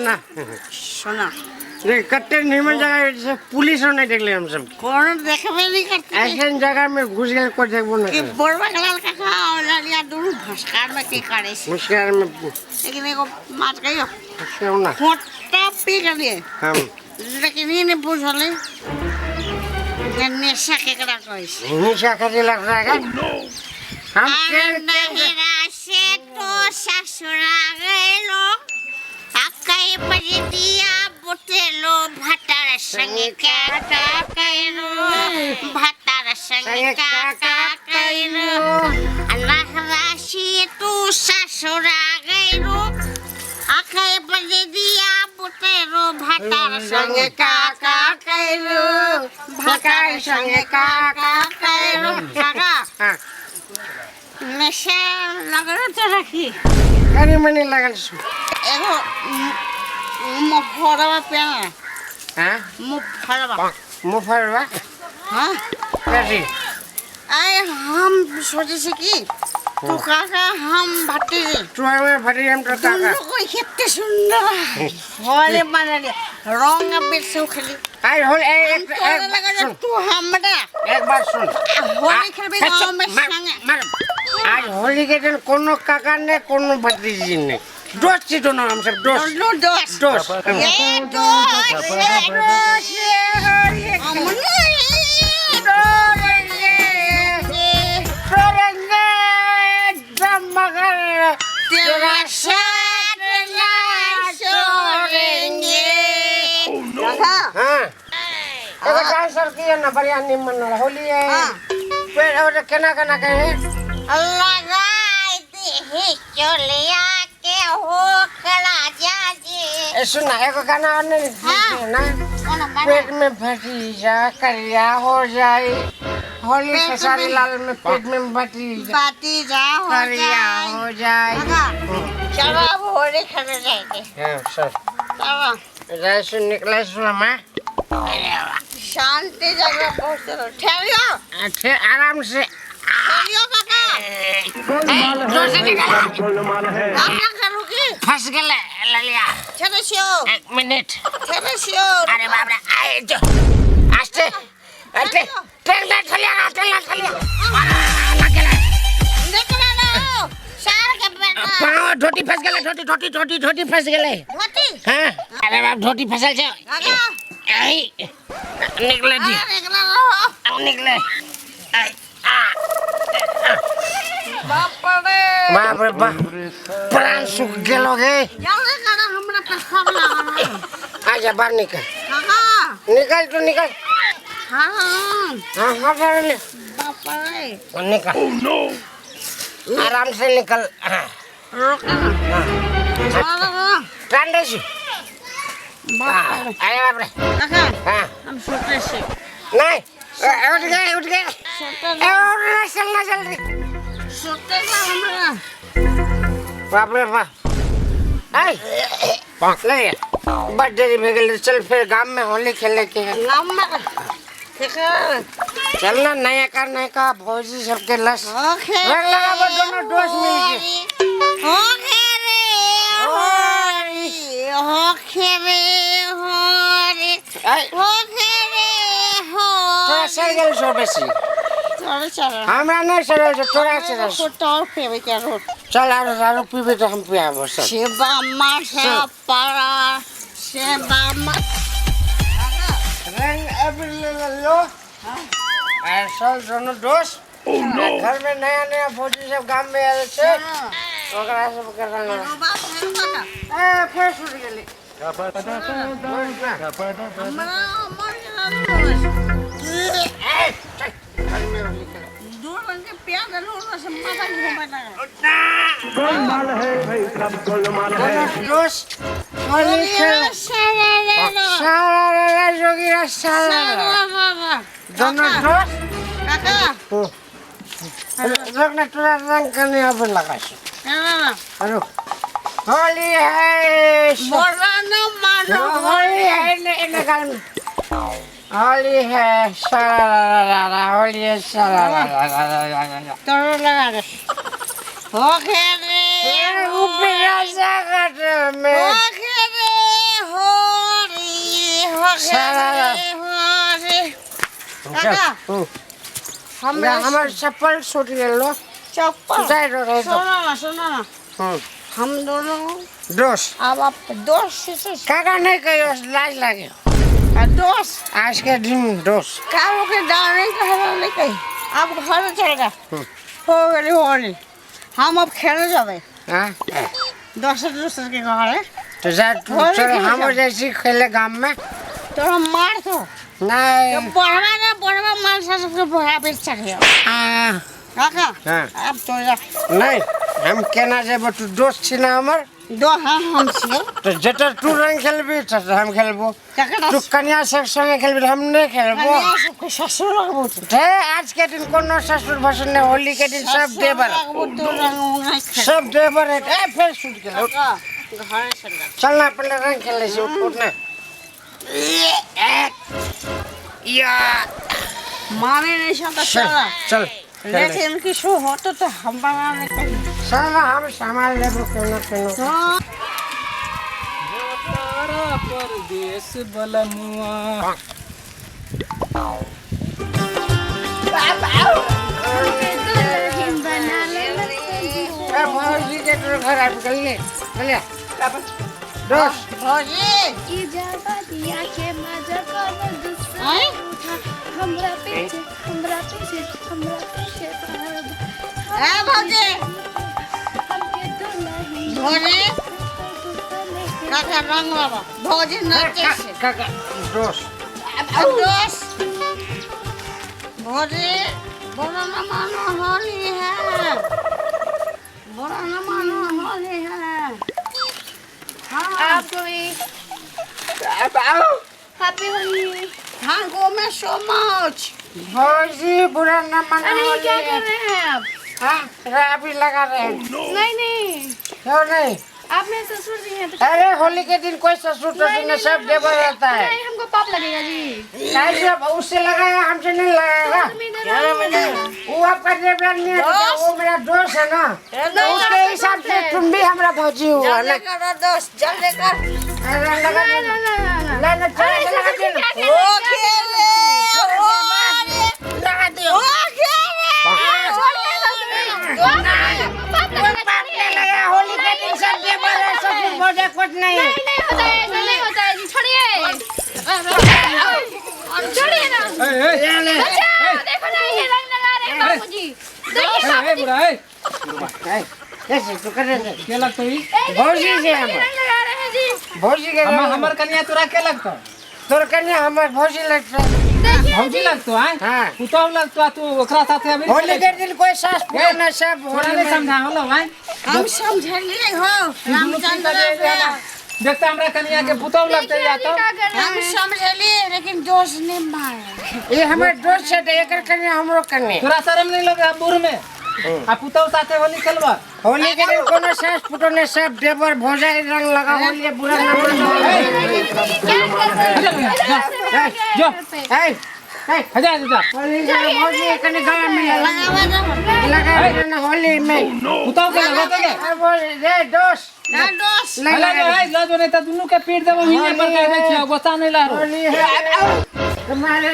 ना শোনা कट्टे निमन जगह से पुलिस नहीं देख ले हम सब कौन देखे नहीं करते ऐसे जगह में घुस गए को देखबो ना कि बोलवा गलाल काका और लिया दूर भस्कार में की करे मुश्किल में लेकिन को मार गयो क्यों ना फोटा पी गए हम लेकिन ये नहीं पूछले नेशा के करा कोइस निशा का लग रहा है हम के नहीं राशे तो ससुरा गए लोग आकाई बजे दिया बुटेलो भटार संगे काका कइरो भटार संगे काका कइरो अल्लाह राशि तू ससुरा गइरो आकाई बजे दिया बुटेलो भटार संगे काका कइरो भटार संगे काका कइरो काका नशा लगरो तो रखी अरे मने लगल सु एगो मुफरवा पेना हां मुफरवा हाँ कैसे आए हम सोचे से कि तू काका हम भट्टी तू हमें भट्टी हम तो काका कोई कितने सुंदर होले बना ले रंग बिल से खेली आई होल एक सुन तू हमरा एक बात सुन होली खेलबे गांव में संगे आज होली के दिन कोनो काका ने कोनो भतीजी ने दोस्त छी दोनों हम सब दोस्त दोस्त ये तेरा साथ ना छोड़ेंगे हाँ एक डांसर किया ना बढ़िया निमन होली है फिर और केना केना कहे अल्लाह गाय दे चलिया के हो कला जाजे सुना एक गाना और नहीं ना पेट में भतीजा करिया हो जाए होली से सारी लाल में पेट में भतीजा करिया हो जाए चलो अब होली खेलने जाएंगे हाँ सर चलो जैसे निकले सुना मैं शांति जगह पहुँचो ठहरियो आराम से ठहरियो काका फंस गए ललिया ठहरियो एक मिनट ठहरियो अरे बाप रे आए जो आस्ते आस्ते ट्रेन चलिया लग गया देखला ना सार के बेटा पाँव धोती फंस गए धोती फंस गए धोती हाँ अरे बाप धोती फंसल छे काका आई निकले जी देखला अब निकले बाप रे बाप प्राण सूख गेलोगे जल्दी करो हमरा पेशाब लगा आजा बाहर निकल काका निकल तू निकल हाँ हाँ बाहर बाप रे निकल आराम से निकल रुक ठंडे से अरे बाप रे काका हाँ हम सोते से नहीं उठ गए चलना जल्दी सोते से हमरा बाप रे बाप आई ले बर्थडे में गए चल फिर गांव में होली खेलने के है नाम में ठीक है चलना नया का भौजी सबके लस ओके रंग लगा वो दोनों दोस्त मिल के ओके रे ओके रे थोड़ा सही गल सो बेसी चलो हमरा नहीं सर थोड़ा से टोर पे क्या रोड चल आरो पीबे तो हम पिया बस सेवा मार से पारा सेवा मार रंग अब ले लो ऐसा दोनों दोस्त घर में नया फौजी सब गांव में आए थे ओकरा सब कर रहा ए फिर छूट गेली दूर बन के प्यार डालो ना सम्मान घूमना गोलमाल है भाई सब गोलमाल है दोस्त होली खेल सारा जोगी सारा दोनों दोस्त काका रंग थोड़ा रंग करने अपन लगा अरे होली है बोला ना मानो होली है निकाल होली है सारा होली है सारा तो लगा दे ओके रे ऊपर जा कर मैं हमारे चप्पल छूट गए चप्पल साइड हो गए सुनो ना हम दोनों दोस्त अब आप दोस्त से काका नहीं कहियो लाज लगे दोस्त आज के दिन दोस्त काम के डालने का नहीं कहीं अब घर चलेगा हो गई हम अब खेलने जावे हाँ दूसरे के घर है तो जा चल हम जैसी खेले गांव में तो हम मार दो नहीं बढ़वा मार सबके भरा पे चढ़ गया काका हाँ अब तो जा नहीं हम केना जेब तू दोस्त छी ना हमर दो हाँ हम छिए तो जटर तू रंग खेलबी तो हम खेलबो काका तू कन्या सब संगे खेलबी हम नहीं खेलबो सबके ससुर लगबो थे आज के दिन कोनो ससुर भसुर ने होली के दिन सब देवर तो रंग सब देवर है ए फिर छूट गेल घर चल चल ना पहले रंग खेले से उठ ना या माने नहीं सकता चल चल लेकिन इनकी शो हो तो हम बनाने कहीं चल हम सामान लेबो केनो हाँ तारा परदेश बलमुआ ए भौजी के तो घर आ गई चलिए दोस्त भौजी इजाजत दिया के मजा कोनो दूसरा हैं? उठा हमरा पीछे ए भौजी हमके दुल्हन भौजी काका रंग बाबा भौजी नचे से काका दोस्त अब दोस्त भौजी बोला न मानो होली है बोला न मानो होली है हाँ आपको भी हैप्पी होली। हाँ गो में सो मच भौजी बुरा न मानो अरे क्या होली है। कर रहे हैं आप? हाँ अभी लगा रहे हैं नहीं क्यों नहीं आप मेरे ससुर जी हैं तो अरे होली के दिन कोई ससुर तो नहीं, सब देवर रहता है नहीं हमको पाप लगेगा जी। कैसे अब उससे लगाया हमसे नहीं लगाएगा वो आपका देवर नहीं है तो वो मेरा दोस्त है ना तो उसके हिसाब से तुम भी हमारा भौजी हुआ ना जल्दी करो दोस्त जल्दी कर अरे लगा दे ना चल लगा दे ना ओ खेले लगा दे ओ खेले लगा होली के दिन सब देवर है सब मौजा कुछ नहीं है नहीं होता है ऐसा नहीं होता है जी छोड़िए छोड़िए ना ये ले बचाओ देखो ना ये रंग लगा रहे हैं बाबूजी देखिए बुरा है कैसे तू कर रहे क्या लगता है भौजी से हम रंग लगा रहे हैं जी। भौजी के हमर कन्या तोरा क्या लगता तोर कन्या हमर भौजी लगता है भौजी लगतो है हाँ पुतौ लगतो तू ओकरा साथे अभी होली के दिन कोई सास पुराना सब थोड़ा होली नहीं में समझा होलो भाई हम समझलिए हो रामचंद्र देखता हमरा कन्या के पुतौ लगते या तो क्या कर रहे हम हैं? समझलिए लेकिन दोस्त ने मारा ये हमारे दोस्त से तो एकर कन्या हमरो कन्या तोरा शर्म नहीं लगे बूढ़ में आ पुतौ साथे होली खेलबा होली के दिन कोनो सास पुराने सब देवर भौजा रंग लगा होली बुरा ना जो ए हजार देता होली के भौजी कने गला में लगा ना होली में पुतौ के लगते के अब रे दोस्त ना दोस्त हला जो है लो जो नेता दुनु के पीट देबो हिने पर के छै गोता नहीं ला होली है तुम्हारे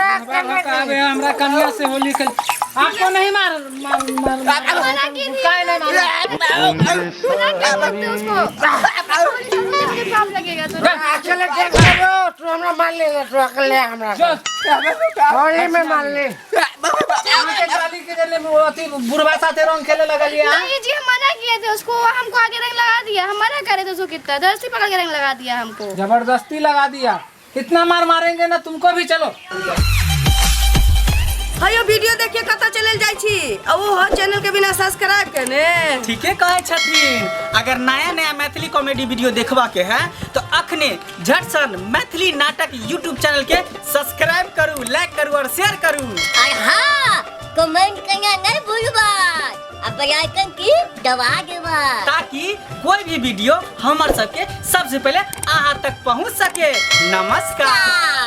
हमरा कन्या से होली खेल आपको नहीं मार काय नहीं पाप लगेगा तो चले देख लो तू हमरा मान ले तू अकेले हमरा होली में मान ले आके गाली के जले अति बुढ़वा साथे रंग खेले लगलिए नहीं जी हम मना किए थे उसको हमको आगे रंग लगा दिया हम मना करे थे उसको कितना दस्ती पकड़ के रंग लगा दिया हमको जबरदस्ती लगा दिया कितना मार मारेंगे ना तुमको भी चलो हयो वीडियो देखिए कता चले जाई छी आ वो हो चैनल के बिना सब्सक्राइब करने। ठीके कहे छथिन। अगर नया नया मैथिली कॉमेडी वीडियो देखबा के है तो अखने झट सन मैथिली नाटक यूट्यूब चैनल के सब्सक्राइब करू, लाइक करू और शेयर करू। और हाँ, कमेंट करना नहीं भूलबा। अब आइकन की दबा देबा ताकि कोई भी वीडियो हमार सबके सबसे पहले अहाँ तक पहुंच सके। नमस्कार।